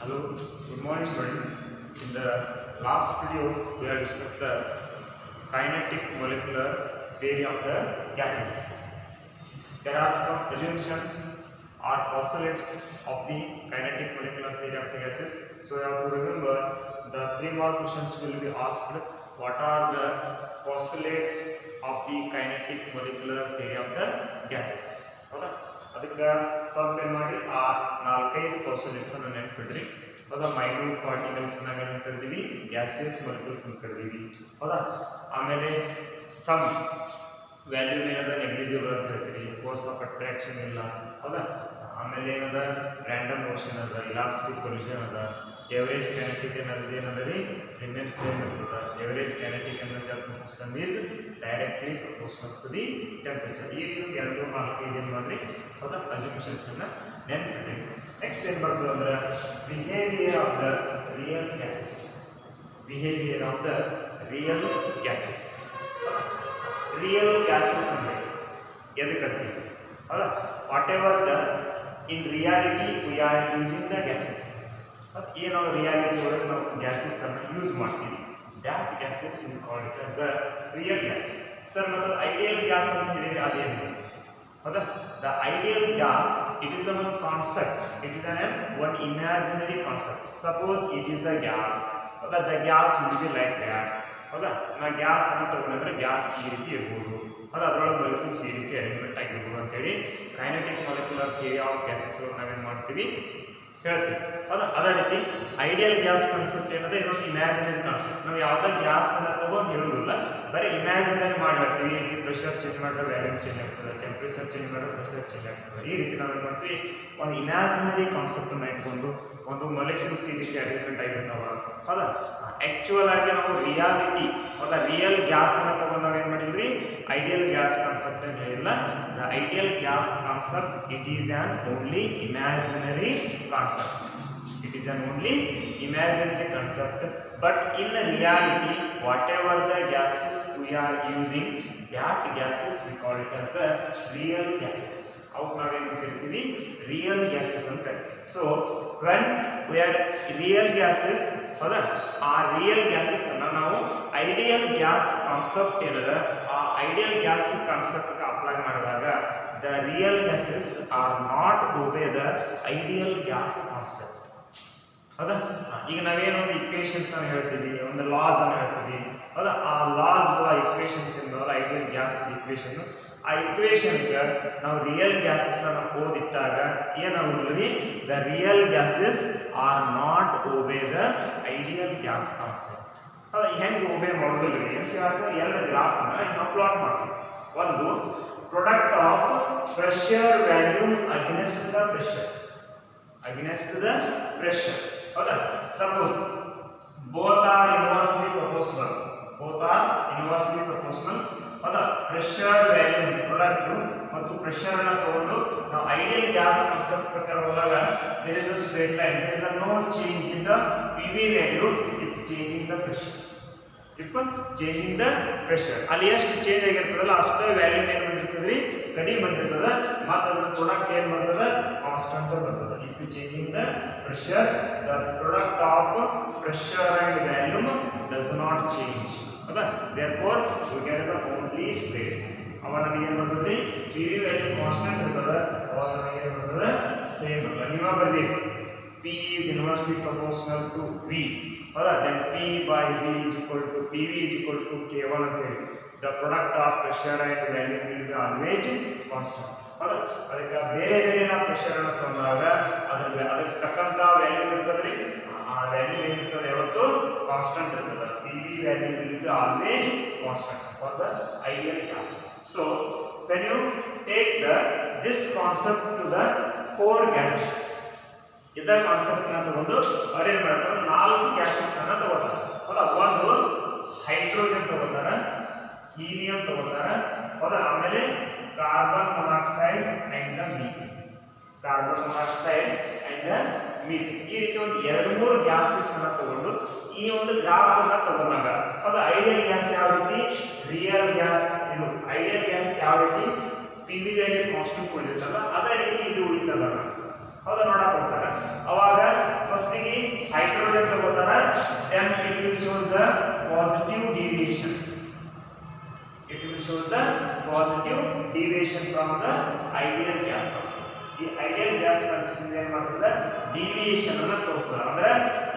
Hello, good morning students. In the last video, we have discussed the kinetic molecular theory of the gases. There are some assumptions or postulates of the kinetic molecular theory of the gases. So you have to remember the 3 more questions will be asked. What are the postulates of the kinetic molecular theory of the gases? Okay? ಅದಕ್ಕೆ ಸ್ವಲ್ಪ ಏನು ಮಾಡಿ ಆ 4-5 postulates ಅನ್ನು ನೆನಪಿಡ್ರಿ. ಹೌದಾ, minute particles ನಾವೇನು ಕರಿತೀವಿ, gaseous molecules ಅಂತ ಕರಿತೀವಿ. ಹೌದಾ, ಆಮೇಲೆ ಸಮ್ ವ್ಯಾಲ್ಯೂ ಏನದ ನೆಗ್ಲಿಜಿಬಲ್ ಅಂತ ಹೇಳ್ತೀವಿ, ಫೋರ್ಸ್ ಆಫ್ ಅಟ್ರಾಕ್ಷನ್ ಇಲ್ಲ. ಹೌದಾ, ಆಮೇಲೆ ಏನದ ರ್ಯಾಂಡಮ್ ಮೋಷನ್ ಅದ, ಇಲಾಸ್ಟಿಕ್ ಕೊಲಿಷನ್ ಅದ, ಎವರೇಜ್ ಕೈನೆಟಿಕ್ ಎನರ್ಜಿ ಏನದ ರೀ ರಿಮೇನ್ ಸೇಮ್ ಇರ್ತದೆ. Average kinetic energy of the system is directly proportional to the temperature. ಈ ರೀತಿ 2-4 ಏನು ಮಾಡ್ರಿ, ಹೌದಾ, ಅಸ್ಯೂಂಪ್ಷನ್ಸ್ ಅನ್ನ ನೆನಪಿಡ್ರಿ. ನೆಕ್ಸ್ಟ್ ಏನು ಬರ್ತದೆ ಅಂದ್ರೆ behaviour of the real gases. Behaviour of the real gases. Real gases ಅಂದ್ರೆ ಎದಕ್ಕೆ ಅಂತೀವಿ, ಹೌದಾ, what ever the in reality we are using the gases. ಏನು ರಿಯಾಲಿಟಿ ಒಳಗೆ ನಾವು ಗ್ಯಾಸಸ್ ಅನ್ನು ಯೂಸ್ ಮಾಡ್ತೀವಿ, that gases we call it the real gas. Sir ಮತ್ತು ಐಡಿಯಲ್ ಗ್ಯಾಸ್ ಅಂತ ಹೇಳಿದ್ರೆ ಅದೇನು, ಹೌದಾ, the ideal gas it is one concept, it is one imaginary concept. Suppose it is the gas, ಹೌದಾ, the gas will be like that. ಹೌದಾ, ನಾ gas ಅನ್ನು ತಗೊಂಡ್ರೆ ಗ್ಯಾಸ್ ಈ ರೀತಿ ಇರ್ಬೋದು, ಹೌದಾ, ಅದರೊಳಗೆ ಮಾಲಿಕ್ಯೂಲ್ಸ್ ಈ ರೀತಿ ಅರೇಂಜ್ಮೆಂಟ್ ಆಗಿರ್ಬೋದು ಅಂತೇಳಿ kinetic molecular theory of gases ನಾವೇನು ಮಾಡ್ತೀವಿ ಹೇಳ್ತೀವಿ. ಹೌದಾ, ಅದೇ ರೀತಿ ಐಡಿಯಲ್ ಗ್ಯಾಸ್ ಕಾನ್ಸೆಪ್ಟ್ ಏನಂದ್ರೆ ಇದೊಂದು ಇಮ್ಯಾಜಿನರಿ ಕಾನ್ಸೆಪ್ಟ್. ನಾವು ಯಾವುದೇ ಗ್ಯಾಸ್ ಅನ್ನ ತಗೊಂಡು ಹೇಳೋದಿಲ್ಲ, ಬರೀ ಇಮ್ಯಾಜಿನರಿ ಮಾಡಿರ್ತೀವಿ. ಪ್ರೆಷರ್ ಚೇಂಜ್ ಮಾಡಿದ್ರೆ ವ್ಯಾಲ್ಯೂಮ್ ಚೇಂಜ್ ಆಗ್ತದೆ, ಟೆಂಪ್ರೇಚರ್ ಚೇಂಜ್ ಮಾಡಿದ್ರೆ ಪ್ರೆಷರ್ ಚೇಂಜ್ ಆಗ್ತದೆ. ಈ ರೀತಿ ನಾವೇನು ಮಾಡ್ತೀವಿ, ಒಂದು ಇಮ್ಯಾಜಿನರಿ ಕಾನ್ಸೆಪ್ಟ್ ಅನ್ನ ಇಟ್ಕೊಂಡು ಒಂದು ಮಾಲಿಕ್ಯೂಲ್ಸ್ ಈ ರೀತಿ ಅರೇಂಜ್ಮೆಂಟ್ ಆಗಿರ್ತಾವ. ಹೌದಾ, ಆಕ್ಚುಯಲ್ ಆಗಿ ನಾವು ರಿಯಾಲಿಟಿ, ಹೌದಾ, ರಿಯಲ್ ಗ್ಯಾಸ್ ಅನ್ನ ತಗೊಂಡು ನಾವೇನು ಮಾಡಿದ್ರಿ, ಐಡಿಯಲ್ ಗ್ಯಾಸ್ ಕಾನ್ಸೆಪ್ಟ್ ಏನು ಹೇಳಿಲ್ಲ. The ideal gas concept it is on only imaginary concept. It is an only imaginary concept, but in reality whatever the gases we are using, that gases we call it as the real gases. How ನಾವೇನು ಕರಿತೀವಿ, real gases ಅಂತ ಕರಿತೀವಿ. So when we are real gases, ಹೌದಾ, ಆ real gases ಅನ್ನ ನಾವು ideal gas concept ಏನದ ಆ ಐಡಿಯಲ್ ಗ್ಯಾಸ್ ಕಾನ್ಸೆಪ್ಟ್ ಅಪ್ಲೈ ಮಾಡಿದಾಗ the real gases are not obey the ideal gas concept. ಹೌದಾ, ಈಗ ನಾವೇನೋ ಒಂದು ಇಕ್ವೇಷನ್ಸ್ ಅನ್ನು ಹೇಳ್ತೀವಿ, ಒಂದು ಲಾಸ್ ಅನ್ನು ಹೇಳ್ತೀವಿ, ಹೌದಾ, ಆ ಲಾಸ್ ಇಕ್ವೇಷನ್ಸ್ ಇದ್ದಾವಲ್ಲ ಐಡಿಯಲ್ ಗ್ಯಾಸ್ ಇಕ್ವೇಷನ್, ಆ ಇಕ್ವೇಷನ್ಗೆ ನಾವು ರಿಯಲ್ ಗ್ಯಾಸಸ್ ಅನ್ನು ಓದಿಟ್ಟಾಗ ಏನಾಗುತ್ತದೆ, the real gases are not obey the ideal gas concept. ಹೌದಾ, ಹೆಂಗೆ ಓಬೇ ಮಾಡೋದಿಲ್ಲ ರೀ ಅಂತ ಹೇಳಿದ್ರೆ 2 ಗ್ರಾಫ್ನ ನಾವು ಪ್ಲಾಟ್ ಮಾಡ್ತೀವಿ. ಒಂದು product of pressure volume against the pressure, against the pressure. ಹೌದಾ, suppose both are inversely proportional, both are inversely proportional. ಹೌದಾ, ಪ್ರೆಷರ್ ವ್ಯಾಲ್ಯೂಮ್ ಪ್ರಾಡಕ್ಟ್ ಮತ್ತು ಪ್ರೆಷರ್ ಅನ್ನು ತಗೊಂಡು ನಾವು ಐಡಿಯಲ್ ಗ್ಯಾಸ್ ಕಾನ್ಸೆಪ್ಟ್ ಪ್ರಕಾರ ಹೋದಾಗ there is a straight line, there is a no change in the PV value if changing the pressure. If changing the pressure ಅಲ್ಲಿ ಎಷ್ಟು change ಆಗಿರ್ತದಲ್ಲ ಅಷ್ಟೇ ವ್ಯಾಲ್ಯೂ ಏನು ಬಂದಿರ್ತದೆ, ಕಡಿಮೆ ಬಂದಿರ್ತದೆ, ಮತ್ತು ಅದ್ರ ಪ್ರಾಡಕ್ಟ್ ಏನು ಬರ್ತದೆ, ಕಾನ್ಸ್ಟಂಟ್ ಬರ್ತದೆ. If you changing the pressure, the product of pressure and volume does not change. ಹೌದಾ, therefore we get the only straight. ಅವಾಗ ನಮಗೆ ಏನು ಬರ್ತದೆ, PV ವ್ಯಾಲ್ಯೂ ಕಾನ್ಸ್ಟಂಟ್ ಇರ್ತದೆ, ಅವಾಗ ನಮಗೆ ಏನು ಬರ್ತದೆ, ಸೇಮ್ ಬರ್ತದೆ. ನೀವು ಬರ್ತೀವಿ P is inversely proportional to V. ಹೌದಾ, then P by V is equal to PV is equal to K1 ಅಂತ ಹೇಳಿ the product of pressure and value will be always constant. ಹೌದಾ, ಅದಕ್ಕೆ ಬೇರೆ ಬೇರೆ ನಾವು ಪ್ರೆಷರ್ ಅನ್ನು ತಗೊಂಡಾಗ ಅದಕ್ಕೆ ತಕ್ಕಂತ ವ್ಯಾಲ್ಯೂ ಇರ್ತದ್ರಿ, ಆ ವ್ಯಾಲ್ಯೂ ಏನಿರ್ತದೆ ಯಾವತ್ತು ಕಾನ್ಸ್ಟಂಟ್ ಇರ್ತದೆ. PV value will be always constant for the ideal gas. So when you take this concept to the 4 gases, ಇದ ಕಾನ್ಸೆಪ್ಟ್ ಅನ್ನು ತಗೊಂಡು ಅರೇಂಜ್ ಮಾಡ್ತಾರೆ. 4 ಗ್ಯಾಸಸ್ ಅನ್ನು ತಗೋತಾರೆ. ಹೌದಾ, ಒಂದು ಹೈಡ್ರೋಜನ್ ತಗೋತಾರೆ, ಹೀಲಿಯಂ ತಗೋತಾರೆ, ಹೌದಾ, ಆಮೇಲೆ carbon monoxide and the methane, carbon monoxide and the methane. ಈ ರೀತಿ ಒಂದು 2-3 ಗ್ಯಾಸಸ್ ಅನ್ನು ತಗೊಂಡು ಈ ಒಂದು ಗ್ರಾಫ್ ಅನ್ನು ತಗೊಂಡಾಗ ಹೌದಾ, ಐಡಿಯಲ್ ಗ್ಯಾಸ್ ಯಾವ ರೀತಿ, ರಿಯಲ್ ಗ್ಯಾಸ್ ಇದು ಐಡಿಯಲ್ ಗ್ಯಾಸ್ ಯಾವ ರೀತಿ PV ವ್ಯಾಲ್ಯೂ ಕಾನ್ಸ್ಟಂಟ್ ಉಳಿದಿರ್ತಲ್ಲ ಅದೇ ರೀತಿ ಇದು ಉಳಿತದಲ್ಲ. ಹೌದಾ, ನೋಡಕ್ ಹೋಗ್ತಾರೆ ಅವಾಗ ಫಸ್ಟ್ ಗೆ ಹೈಡ್ರೋಜನ್ ತಗೋತಾರ, then it will shows the positive deviation. It will shows the positive deviation from the ideal gas constant. ಈ ಐಡಿಯಲ್ ಗ್ಯಾಸ್ ಕಾನ್ಸ್ಟೆಂಟ್ ಏನು ಮಾಡ್ತದೆ, ಡಿವಿಯೇಷನ್ ಅನ್ನು ತೋರಿಸ್ತದೆ. ಅಂದ್ರೆ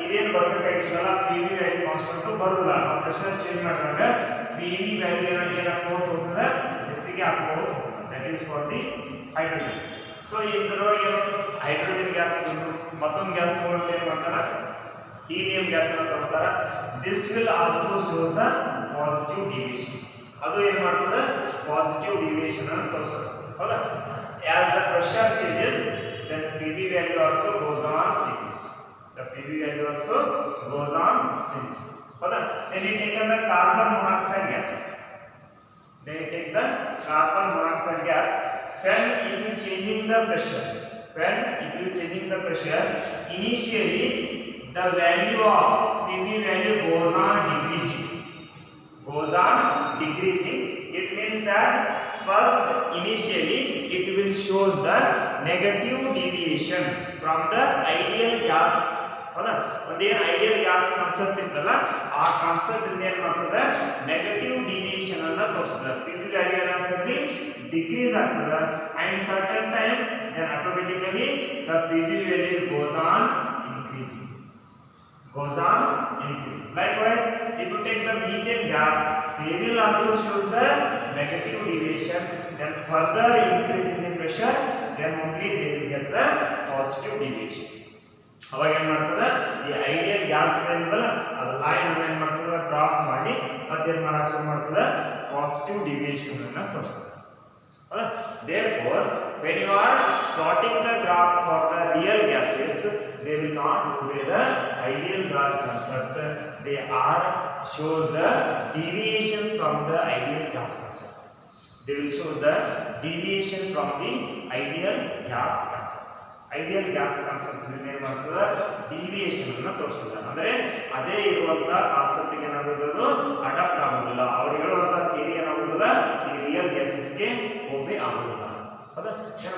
ಇದೇನು ಬರಬೇಕಾಗಿತ್ತಲ್ಲ, ಪಿ ವಿ ವ್ಯಾಲ್ಯೂ ಕಾನ್ಸ್ಟೆಂಟ್ ಬರೋದಿಲ್ಲ. ನಾವು ಪ್ರೆಷರ್ ಚೇಂಜ್ ಮಾಡಿದಾಗ ಪಿ ವಿ ವ್ಯಾಲ್ಯೂ ಏನಾಗ್ಬೋದು ಹೋಗ್ತದೆ, ಹೆಚ್ಚಿಗೆ ಆಗ್ಬೋದು ಹೋಗ್ತದೆ. That is for the hydrogen. So ಇದರೊಳಗೆ ಹೈಡ್ರೋಜನ್ ಗ್ಯಾಸ್ ಮತ್ತೊಂದು ಗ್ಯಾಸ್ ತಗೊಂಡು ಏನು ಮಾಡ್ತಾರೆ, ಹೀಲಿಯಂ ಗ್ಯಾಸ್ ಅನ್ನು ತಗೋತಾರೆ. This will also shows the positive deviation. ಅದು ಏನು ಮಾಡ್ತದೆ, ಪಾಸಿಟಿವ್ ಡಿವಿಯೇಷನ್ ಅನ್ನು ತೋರಿಸ್ತದೆ. ಹೌದಾ? As the pressure changes, then PV value also goes on changes. The PV value also goes on changes. Then you take the carbon monoxide gas. Then you take the carbon monoxide gas. When if you changing the pressure, initially the value of PV value goes on decreasing. It means that first initially it will shows the negative deviation from the ideal gas. ಹೌದಾ? ಒಂದೇನು ideal gas concept ಇತ್ತಲ್ಲ, ಆ concept ಇಂದ ಏನು ಮಾಡ್ತದೆ, negative deviation ಅನ್ನ ತೋರಿಸ್ತದೆ. P V value ಏನಾಗ್ತದ್ರಿ, ಡಿಕ್ರೀಸ್ ಆಗ್ತದೆ. And certain time then automatically the P V value goes on increasing. Likewise, if you take the methane gas, they will also show the negative deviation. Then further increase in the pressure, then only they will get the positive deviation. ಅವಾಗ ಏನು ಮಾಡ್ತದೆ, ಈ ideal gas ಏನಿದಲ್ಲ ಅದು line ಏನು ಮಾಡ್ತದೆ, cross ಮಾಡಿ ಮತ್ತೇನು ಮಾಡಕ್ಕೆ ಶುರು ಮಾಡ್ತದೆ, ಪಾಸಿಟಿವ್ ಡಿವಿಯೇಷನ್ ಅನ್ನು ತೋರಿಸ್ತದೆ. Therefore, when you are plotting the graph for the real gases, they will not obey the ideal gas concept. They are shows the deviation from the ideal gas concept. They will show the deviation from the ideal gas concept. Ideal gas concept ಏನು ಮಾಡ್ತದೆ, deviation ಅನ್ನು ತೋರಿಸ್ತದೆ. ಅಂದರೆ ಅದೇ ಇರುವಂತ concept ಗೆ ಏನಾಗೋದು, adapt ಆಗೋದಿಲ್ಲ. ಅವ್ರು ಹೇಳುವಂತ ಥಿಯರಿ ಏನಾಗೋದಿಲ್ಲ, ಈ ರಿಯಲ್ ಗ್ಯಾಸಸ್ಗೆ ಒಬ್ಬೇ ಆಗೋದಿಲ್ಲ. ಹೌದಾ?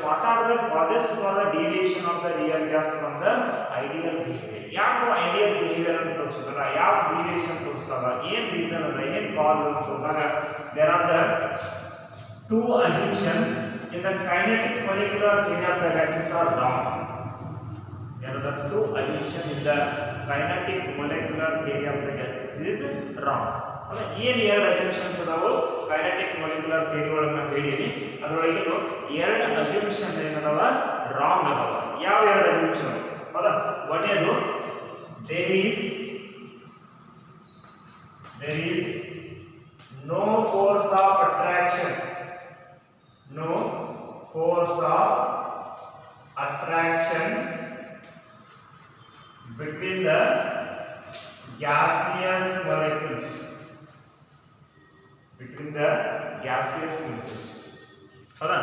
What are the causes for the deviation of the real gas from the ideal behaviour? ಯಾಕೆ ಐಡಿಯಲ್ ಬಿಹೇವಿಯರ್ ಅನ್ನು ತೋರಿಸಿದ್ರಲ್ಲ, ಯಾವ ಡಿವಿಯೇಷನ್ ತೋರಿಸ್ತಾರ, ಏನ್ ರೀಸನ್ ಅದ, ಏನ್ ಕಾಸ್ ಅಂತ ಹೋದಾಗ there are the two assumption in the kinetic molecular theory of the gases are wrong. There are the two assumptions in the kinetic molecular theory of the gases is wrong. ಅಂದ್ರೆ ಏನು ಎರಡು assumptions ಅದಾವು kinetic molecular theory ಒಳಗೆ ನಾನು ಹೇಳಿನಿ. ಅದರೊಳಗೆ ಎರಡು assumption ಏನದಾವ, ರಾಂಗ್ ಅದಾವ. ಯಾವ ಎರಡು ಅಸಂಪ್ಷನ್? ಹೌದಾ? ಒಂದೇದು there is no force of attraction. No force of attraction between the gaseous molecules. ಹೌದಾ?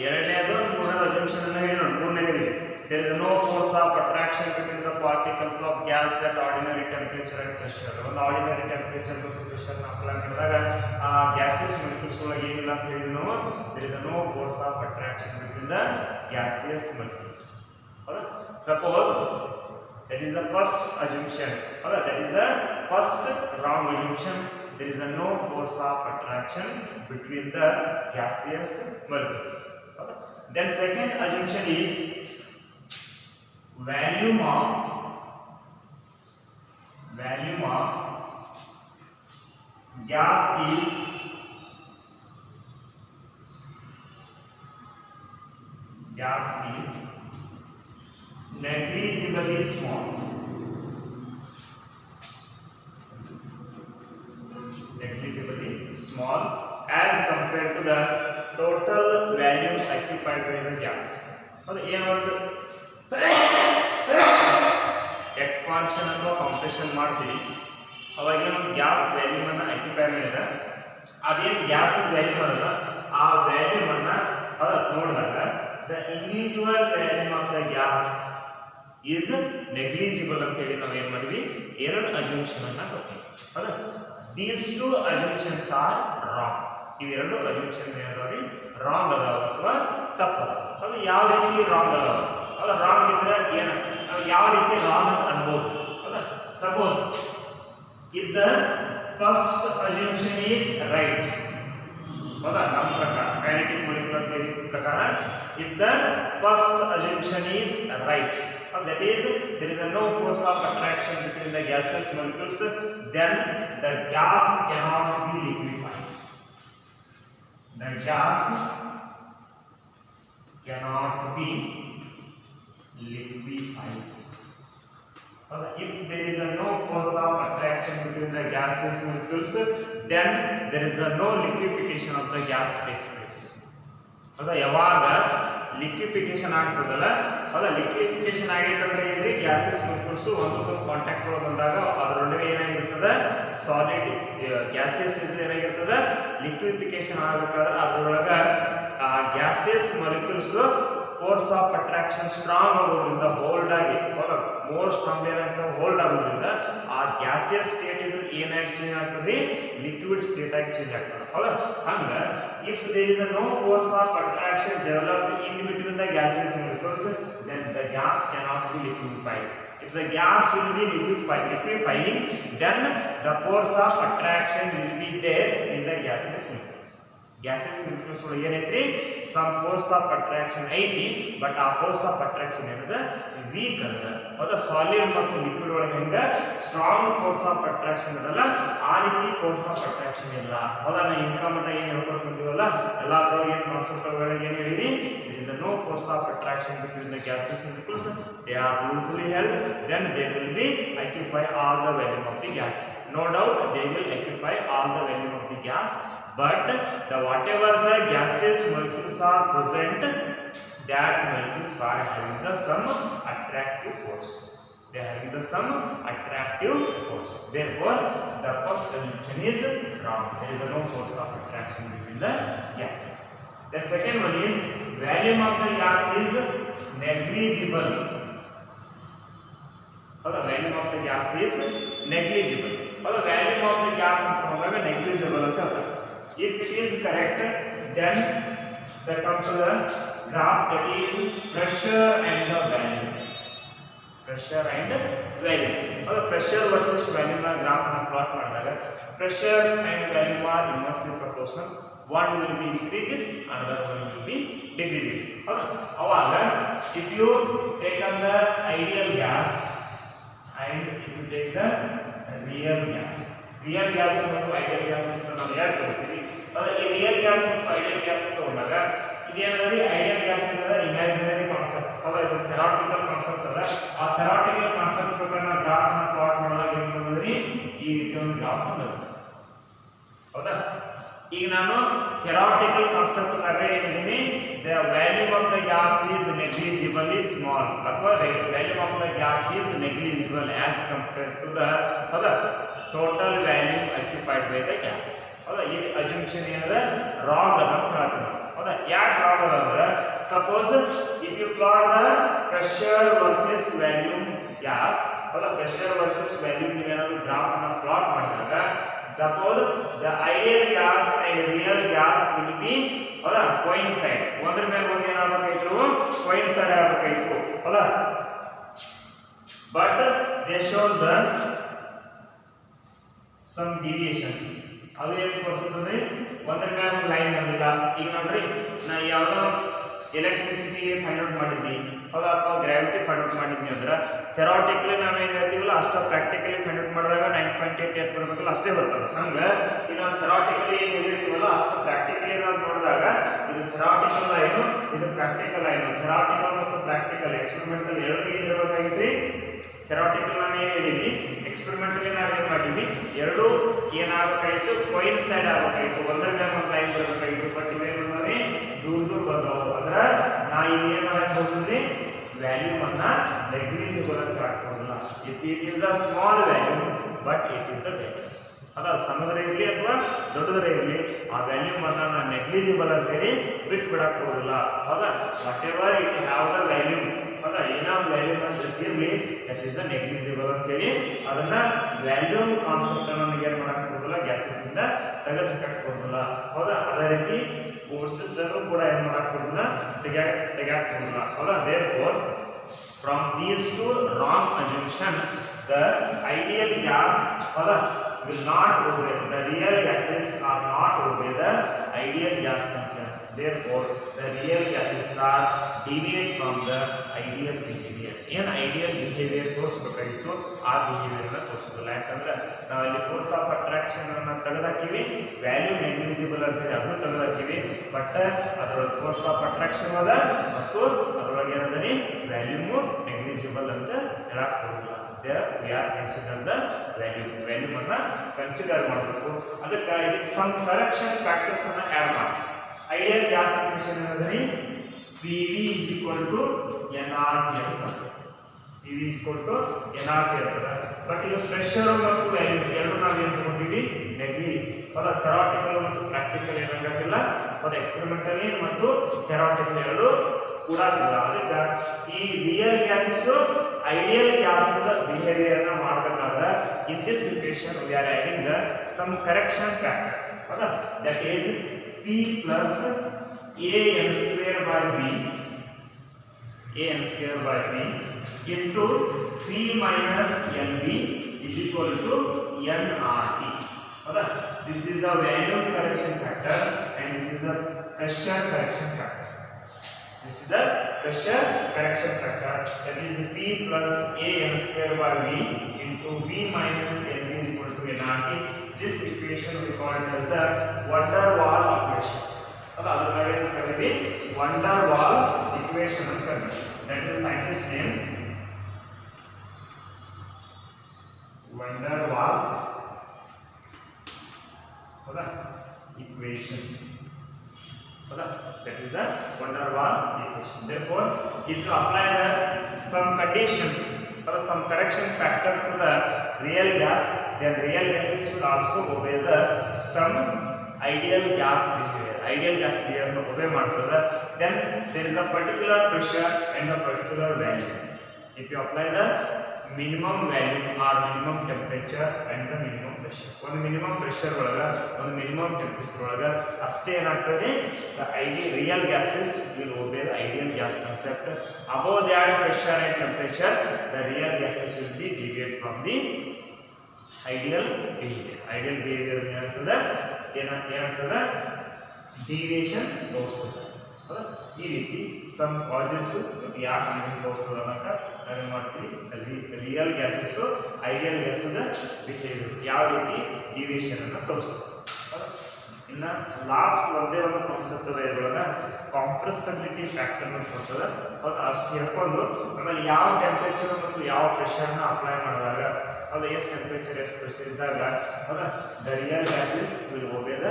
ಎರಡನೇದು ಮೂರನೇದು ಅಸಂಪ್ಷನ್ ಅನ್ನು ಹೇಳಿ ನೋಡಿ. ಮೂರನೇದು there is no force of attraction between the particles of gas at ordinary temperature and pressure. ಒಂದು ordinary temperature ಮತ್ತು pressure ನ ಅಪ್ಲೈ ಮಾಡಿದಾಗ ಆ ಗ್ಯಾಸಿಯಸ್ ಮಾಲಿಕ್ಯೂಲ್ಸ್ ಒಳಗೆ ಏನಿಲ್ಲ ಅಂತ ಹೇಳಿದ್ವಿ ನಾವು, there is no force of attraction between the gaseous molecules. ಹೌದಾ? Suppose that is the first assumption. ಹೌದಾ? That is the first wrong assumption. There is no force of attraction between the gaseous molecules. ಹೌದಾ? Then second assumption is volume of gas is negligibly small. As compared to the total volume occupied by the gas. ಅದು ಏನೊಂದು expansion ಅಥವಾ compression ಮಾಡ್ತೀವಿ, ಅವಾಗ ಏನು gas volume ಅನ್ನು occupy ಮಾಡಿದ, ಅದೇನು ಗ್ಯಾಸ್ ವ್ಯಾಲ್ಯೂಮ್ ಅದಲ್ಲ ಆ ವ್ಯಾಲ್ಯೂಮ್ ಅನ್ನ ನೋಡಿದಾಗ the individual volume of the gas is negligible ಅಂತ ಹೇಳಿ ನಾವು ಏನು ಮಾಡಿದ್ವಿ, ಎರಡು ಅಸ್ಯೂಮ್ಷನ್ ಅನ್ನ ಕೊಡ್ತೀವಿ. ಹೌದಾ? These two assumptions are wrong. ಇವೆರಡು ಅಸ್ಯೂಮ್ಷನ್ ಏನದಾವ್ರಿ, ರಾಂಗ್ ಅದಾವ ಅಥವಾ ತಪ್ಪು ಅದಾವ. ಅದು ಯಾವ ರೀತಿ ರಾಂಗ್ ಅದಾವ? ಹೌದಾ ರಾಂಗ್ ಇದ್ರೆ ಏನು ನಾವು ಯಾವ ರೀತಿ ರಾಂಗ್ ಅಂತ ಅನ್ಬೋದು ಹೌದಾ suppose if the first assumption is right ಹೌದಾ ನಮ್ಮ ಪ್ರಕಾರ ಕೈನೆಟಿಕ್ ಮಾಲಿಕ್ಯುಲರ್ ಥಿಯರಿ ಪ್ರಕಾರ if the first assumption is right that is there is no force of attraction between the gaseous molecules then the gas cannot be liquefied. The gas cannot be liquefied. If there is no force of attraction between the gaseous molecules then there is no liquefaction of the gas takes place. ಹೌದಾ ಯಾವಾಗ ಲಿಕ್ವಿಫಿಕೇಶನ್ ಆಗ್ತದಲ್ಲ ಹೌದಾ ಲಿಕ್ವಿಫಿಕೇಶನ್ ಆಗೈತಂದ್ರೆ ಏನ್ರಿ gases molecules ಒಂದೊಂದು contact ಒಳಗೆ ಬಂದಾಗ ಅದರೊಳಗೆ ಏನಾಗಿರ್ತದೆ solid gases ಇದ್ರೆ ಏನಾಗಿರ್ತದೆ ಲಿಕ್ವಿಫಿಕೇಶನ್ ಆಗಬೇಕಾದ್ರೆ ಅದರೊಳಗೆ gases molecules force of attraction strong ಆಗೋದ್ರಿಂದ ಹೋಲ್ಡ್ ಆಗಿ ಹೌದಾ ಮೋರ್ ಸ್ಟ್ರಾಂಗ್ ಏನಾಗ್ತದೆ ಹೋಲ್ಡ್ ಆಗೋದ್ರಿಂದ ಆ ಗ್ಯಾಸಿಯಸ್ ಸ್ಟೇಟ್ ಇದು ಏನಾಗಿ ಚೇಂಜ್ ಆಗ್ತದೆ ಲಿಕ್ವಿಡ್ ಸ್ಟೇಟ್ ಆಗಿ ಚೇಂಜ್ ಆಗ್ತದೆ ಹೌದಾ ಹಂಗ if there is no force of attraction developed in between the gaseous molecules then the gas cannot be liquefied. If the gas will be liquefying then the force of attraction will be there in the gaseous molecules. Gaseous molecules ಒಳಗೆ ಏನೈತ್ರಿ some force of attraction ಐತಿ but ಆ force of attraction ಏನದ weak ಅದ ಹೌದಾ solid ಮತ್ತು liquid ಒಳಗೆ ಹೆಂಗ strong force of attraction ಇರಲ್ಲ ಆ ರೀತಿ ಫೋರ್ಸ್ ಆಫ್ ಅಟ್ರಾಕ್ಷನ್ ಇಲ್ಲ ಹೌದಾ ನಾ ಇನ್ಕಮ್ ಅಂತ ಏನು ಹೇಳ್ಕೊಂಡು ಬಂದಿವಲ್ಲ ಎಲ್ಲಾದ್ರೊಳಗೆ ಏನು ಕಾನ್ಸೆಪ್ಟ್ ಒಳಗೆ ಏನು ಹೇಳಿವಿ there is no force of attraction between the gaseous molecules they are loosely held then they will be occupy all the volume of the gas no doubt they will occupy all the volume of the gas but the whatever the gaseous molecules are present that molecules are having the some attractive force. They are having the some attractive force. Therefore, the first assumption is wrong. There is no force of attraction between the gases. The second one is volume of the gas is negligible. The volume of the gas is negligible. The volume of the gas is negligible. If it is correct, then that comes to the graph that is pressure and the volume. Pressure and volume. The pressure versus volume graph na plot ಮಾಡಿದಾಗ pressure and volume are inversely proportional. One will be increases, another one will be decreases. ಅವಾಗ if you take on the ideal gas and if you take the real gas ಮತ್ತು ideal gas ಅಂತ ನಾವು ಯಾಕೆ ತಗೋತೀವಿ ಈ real gas ಮತ್ತು ideal gas ತಗೊಂಡಾಗ ಇದೇನಂದ್ರೆ ideal gas ಏನಂದ್ರೆ ಇಮ್ಯಾಜಿನರಿ ಕಾನ್ಸೆಪ್ಟ್ ಹೌದಾ ಇದು ಥೆರಾಟಿಕಲ್ ಕಾನ್ಸೆಪ್ಟ್ ಅದ ಆ ಥೆರಾಟಿಕಲ್ ಕಾನ್ಸೆಪ್ಟ್ ಪ್ರಕಾರ ನಾವು ಗ್ರಾಫ್ ಅನ್ನು ಪ್ಲಾಟ್ ಮಾಡಿದಾಗ ಏನು ಬಂದ್ರಿ ಈ ರೀತಿ ಒಂದು ಗ್ರಾಫ್ ಬಂದದ್ದು ಹೌದಾ ಈಗ ನಾನು ಥೆರಾಟಿಕಲ್ ಕಾನ್ಸೆಪ್ಟ್ ಆಗ ಏನಿದ್ದೀನಿ the volume of the gas is negligibly small ಅಥವಾ volume of the gas is negligible as compare to the ಹೌದಾ total volume occupied by the gas ಹೌದಾ ಈ ಅಸ್ಯೂಮ್ಷನ್ ಏನದ ರಾಂಗ್ ಅದ ಅಂತ ಹೇಳ್ತೀನಿ ಹೌದಾ ಯಾಕೆ ರಾಂಗ್ ಅದ ಅಂದ್ರೆ suppose if you plot the pressure versus volume gas ಹೌದಾ ಪ್ರೆಷರ್ ವರ್ಸಸ್ ವ್ಯಾಲ್ಯೂಮ್ ನೀವು ಏನಾದ್ರು ಗ್ರಾಫ್ ಅನ್ನು ಪ್ಲಾಟ್ ಮಾಡಿದಾಗ suppose the ideal gas and real gas will be ಹೌದಾ ಕೋಇನ್ಸೈಡ್ ಒಂದ್ರ ಮೇಲೆ ಒಂದು ಏನಾಗಬೇಕಾಯ್ತು ಕೋಇನ್ಸೈಡ್ ಆಗಬೇಕಾಯ್ತು ಹೌದಾ but they shows the some deviations ಅದು ಏನು ತೋರಿಸುತ್ತದೆ ಒಂದ್ರ ಮೇಲೆ ಒಂದು ಲೈನ್ ಬಂದಿಲ್ಲ ಈಗ ನೋಡ್ರಿ ನಾ ಯಾವುದೋ ಎಲೆಕ್ಟ್ರಿಸಿಟಿ ಫೈಂಡ್ ಔಟ್ ಮಾಡಿದ್ವಿ ಹೌದಾ ಅಥವಾ ಗ್ರಾವಿಟಿ ಫೈಂಡ್ ಔಟ್ ಮಾಡಿದ್ವಿ ಅಂದ್ರೆ ಥೆರಾಟಿಕಲಿ ನಾವೇನು ಹೇಳ್ತೀವಲ್ಲ ಅಷ್ಟು ಪ್ರಾಕ್ಟಿಕಲಿ ಫೈಂಡ್ ಔಟ್ ಮಾಡಿದಾಗ 9.88 ಬರಬೇಕಲ್ಲ ಅಷ್ಟೇ ಬರ್ತದೆ ಹಂಗೆ ಈಗ ನಾವು ಥೆರಾಟಿಕಲಿ ಏನು ಹೇಳಿರ್ತೀವಲ್ಲ ಅಷ್ಟು ಪ್ರಾಕ್ಟಿಕಲಿ ನಾವು ನೋಡಿದಾಗ ಇದು ಥೆರಾಟಿಕಲ್ ಲೈನು ಇದು ಪ್ರಾಕ್ಟಿಕಲ್ ಲೈನು ಥೆರಾಟಿಕಲ್ ಮತ್ತು ಪ್ರಾಕ್ಟಿಕಲ್ ಎಕ್ಸ್ಪೆರಿಮೆಂಟಲ್ ಎರಡು ಇರಬೇಕಾಗಿದ್ರಿ ಥೆರಾಟಿಕಲ್ ನಾವು ಏನು ಹೇಳಿದ್ವಿ ಎಕ್ಸ್ಪೆರಿಮೆಂಟಲ್ಲಿ ನಾವೇನು ಮಾಡಿದ್ವಿ ಎರಡು ಏನಾಗಬೇಕಾಗಿತ್ತು ಕೋಯಿನ್ಸೈಡ್ ಆಗಬೇಕಾಗಿತ್ತು ಒಂದರ ಮೇಲೆ ಒಂದು ಲೈನ್ ಬರಬೇಕಾಗಿತ್ತು ಬಟ್ ಇವೇನು ಬಂದವ್ರಿ ದೂರ ದೂರ ಬಂದವು ಅಂದ್ರೆ ನಾ ಇಲ್ಲಿ ಏನು ಮಾಡಕ್ಕೆ ಹೋಗಿದ್ರಿ ವ್ಯಾಲ್ಯೂಮ್ ಅನ್ನ ನೆಗ್ಲಿಜಿಬಲ್ ಅಂತ ಹಾಕೋದಿಲ್ಲ if it is the small volume but it is the volume ಅದ ಸಣ್ಣದರ ಇರಲಿ ಅಥವಾ ದೊಡ್ಡದರ ಇರಲಿ ಆ ವ್ಯಾಲ್ಯೂಮ್ ಅನ್ನ ನಾನು ನೆಗ್ಲಿಜಿಬಲ್ ಅಂತೇಳಿ ಬಿಟ್ಟು ಬಿಡಕ್ಕೆ ಹೋಗೋದಿಲ್ಲ ಹೌದಾ what ever it have the volume ಹೌದಾ ಏನೋ ಒಂದು ವ್ಯಾಲ್ಯೂಮ್ ಅಂತ ಇರಲಿ ದಟ್ ಈಸ್ ದ ನೆಗ್ಲಿಜಿಬಲ್ ಅಂತೇಳಿ ಅದನ್ನ ವ್ಯಾಲ್ಯೂಮ್ ಕಾನ್ಸೆಪ್ಟ್ ನಮಗೆ ಏನು ಮಾಡಕ್ಕೆ ಹೋಗೋದಿಲ್ಲ ಗ್ಯಾಸಸ್ನಿಂದ ತೆಗೆದುಕಕ್ಕೆ ಹೋಗೋದಿಲ್ಲ ಹೌದಾ ಅದೇ ರೀತಿ ಫೋರ್ಸಸ್ ಕೂಡ ಏನು ಮಾಡಕ್ಕೆ ಹೋಗೋದಿಲ್ಲ ತೆಗ್ಯಾಕ್ ಹೋಗೋದಿಲ್ಲ ಹೌದಾ therefore From these two wrong assumption, the ideal gas will not obey, the real gases are not obey the ideal gas concept. Therefore, the real gases are deviate from the ideal behavior. ಏನು ideal behaviour ತೋರಿಸಬೇಕಾಗಿತ್ತು ಆ ಬಿಹೇವಿಯರ್ನ ತೋರಿಸೋದಿಲ್ಲ. ಯಾಕಂದ್ರೆ ನಾವಲ್ಲಿ force of attraction ಅನ್ನು ತೆಗೆದಾಕಿವಿ, value negligible ಅಂತ ಹೇಳಿ ಅದನ್ನು ತೆಗೆದಾಕಿವಿ. But ಅದರೊಳಗೆ ಫೋರ್ಸ್ ಆಫ್ ಅಟ್ರಾಕ್ಷನ್ ಅದ ಮತ್ತು ಅದರೊಳಗೆ ಏನದರಿ ವ್ಯಾಲ್ಯೂಮು ನೆಗ್ಲಿಜಿಬಲ್ ಅಂತ ಹೇಳಕ್ ಬರೋದಿಲ್ಲ. We are consider the value ಅನ್ನ ಕನ್ಸಿಡರ್ ಮಾಡಬೇಕು. ಅದಕ್ಕೆ ಇದಕ್ಕೆ ಸಮ್ ಕರೆಕ್ಷನ್ ಫ್ಯಾಕ್ಟರ್ಸ್ ಅನ್ನ ಆಡ್ ಮಾಡಿ. ಐಡಿಯಲ್ ಗ್ಯಾಸ್ ಇಕ್ವೇಷನ್ ಏನದರಿ PV is equal to nRT ಅಂತ. PV is equal to nRT ಅಂತ. ಬಟ್ ಇದು ಪ್ರೆಷರ್ ಮತ್ತು ವ್ಯಾಲ್ಯೂ ಎರಡು ನಾವು ಏನು ತಗೊಂಡಿವಿ ನೆಗ್ಲಿ. ಅದು ಥೆರಾಟಿಕಲ್ ಮತ್ತು ಪ್ರಾಕ್ಟಿಕಲ್ ಏನಾಗತ್ತಿಲ್ಲ, ಅದು ಎಕ್ಸ್ಪೆರಿಮೆಂಟಲಿ ಮತ್ತು ಥೆರಾಟಿಕಲ್ ಎರಡು ಕೂಡ ಇಲ್ಲ. ಅದಕ್ಕೆ ಈ real gases ideal gas behaviour ನ ಮಾಡಬೇಕಾದ್ರೆ in this equation we are adding the some correction factor. ಹೌದಾ? That is P plus an square by b into P minus nb is equal to nRT. This is the value correction factor and this is the pressure correction factor. This is the pressure correction factor, that is P plus an square by b into B minus nb is equal to nRT. This equation we call it as the van der Waal equation. ಅದರ ಮೇಲೆ ಕರೀತೀವಿ van der Waal equation ಅಂತ ಕರೀತೀವಿ. That is the scientist name van der Waals equation. That is the van der Waal equation. Therefore, if you apply the some condition or some correction factor to the real gas, then real gases will also obey the some ideal gas behavior. Ideal gas behavior obey ಮಾಡ್ತದೆ. Then there is a particular pressure and a particular value. If you apply the minimum value or minimum temperature and the minimum pressure, ಒಂದು minimum pressure ಒಳಗ ಒಂದು minimum temperature ಒಳಗ ಅಷ್ಟೇ ಏನಾಗ್ತದೆ, the ideal real gases will obey the ideal gas concept. Above that pressure and temperature, the real gases will be deviate from the ideal behavior. Ideal behavior ಏನಾಗ್ತದೆ deviation ತೋರಿಸ್ತದೆ. ಈ ರೀತಿ some causes ಯಾಕೆ ನಮಗೆ ತೋರಿಸ್ತದೆ ಅನ್ನೋಕೆ ನಾವೇನು ಮಾಡ್ತೀವಿ, ಅಲ್ಲಿ ರಿಯಲ್ ಗ್ಯಾಸಸ್ ಐಡಿಯಲ್ ಗ್ಯಾಸದ ಬಿಹೇವಿಯರ್ ಯಾವ ರೀತಿ ಡಿವಿಯೇಷನ್ ಅನ್ನು ತೋರಿಸ್ತದೆ. ಇನ್ನು ಲಾಸ್ಟ್ ಒಂದೇ ಒಂದು ಕಾನ್ಸೆಪ್ಟ್ ಅದ ಇದ್ರೊಳಗೆ ಕಾಂಪ್ರೆಸಬಿಲಿಟಿ ಫ್ಯಾಕ್ಟರ್ ಅಂತ ಬರ್ತದೆ. ಅದು ಅಷ್ಟು ಹೇಳ್ಕೊಂಡು ಆಮೇಲೆ ಯಾವ ಟೆಂಪರೇಚರ್ ಮತ್ತು ಯಾವ ಪ್ರೆಷರ್ನ ಅಪ್ಲೈ ಮಾಡಿದಾಗ ಅದು ಎಷ್ಟು ಟೆಂಪರೇಚರ್ ಎಷ್ಟು ಪ್ರೆಷರ್ ಇದ್ದಾಗ ಹೌದಾ the real gases will obey the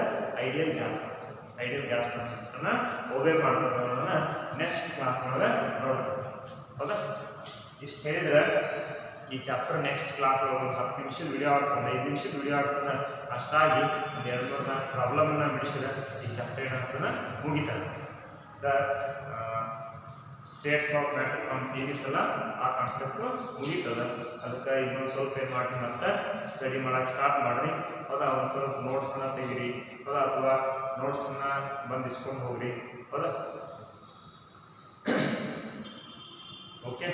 ideal gas concept. Ideal gas ಕಾನ್ಸೆಪ್ಟನ್ನು ಓಬೇ ಮಾಡ್ಬೇಕು ಅನ್ನೋದನ್ನು ನೆಕ್ಸ್ಟ್ ಕ್ಲಾಸ್ ಒಳಗೆ ನೋಡ್ಬೇಕು. ಹೌದಾ? ಇಷ್ಟು ಹೇಳಿದ್ರೆ ಈ ಚಾಪ್ಟರ್ ನೆಕ್ಸ್ಟ್ ಕ್ಲಾಸ್ ಒಂದು 10 ನಿಮಿಷದ ವಿಡಿಯೋ ಆಗ್ತದೆ, 5 ನಿಮಿಷದ ವಿಡಿಯೋ ಆಗ್ತದೆ. ಅಷ್ಟಾಗಿ ಒಂದು 2-3 ಪ್ರಾಬ್ಲಮನ್ನು ಬಿಡಿಸಿದ್ರೆ ಈ ಚಾಪ್ಟರ್ ಏನಾಗ್ತದೆ ಮುಗಿತದೆ. ದ ಸ್ಟೇಟ್ಸ್ ಆಫ್ ಮ್ಯಾಟರ್ ಏನಿತ್ತಲ್ಲ ಆ ಕಾನ್ಸೆಪ್ಟ್ ಮುಗೀತದೆ. ಅದಕ್ಕೆ ಇನ್ನೊಂದು ಸ್ವಲ್ಪ ಏನು ಮಾಡಿ ಮತ್ತೆ ಸ್ಟಡಿ ಮಾಡೋಕ್ಕೆ ಸ್ಟಾರ್ಟ್ ಮಾಡಿರಿ. ಹೌದಾ? ಒಂದು ಸ್ವಲ್ಪ ನೋಟ್ಸನ್ನ ತೆಗೀರಿ. ಹೌದಾ? ಅಥವಾ ನೋಟ್ಸನ್ನ ಬಂದು ಇಸ್ಕೊಂಡು ಹೋಗ್ರಿ. ಹೌದಾ? ಓಕೆ,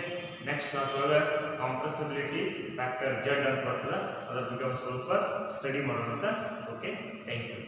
ನೆಕ್ಸ್ಟ್ ಕ್ಲಾಸ್ ಒಳಗೆ ಕಾಂಪ್ರೆಸಬಿಲಿಟಿ ಫ್ಯಾಕ್ಟರ್ ಜೆಡ್ ಅಂತ ಬರ್ತದೆ, ಅದ್ರ ಬಗ್ಗೆ ಒಂದು ಸ್ವಲ್ಪ ಸ್ಟಡಿ ಮಾಡೋಣ ಅಂತ. Okay, thank you.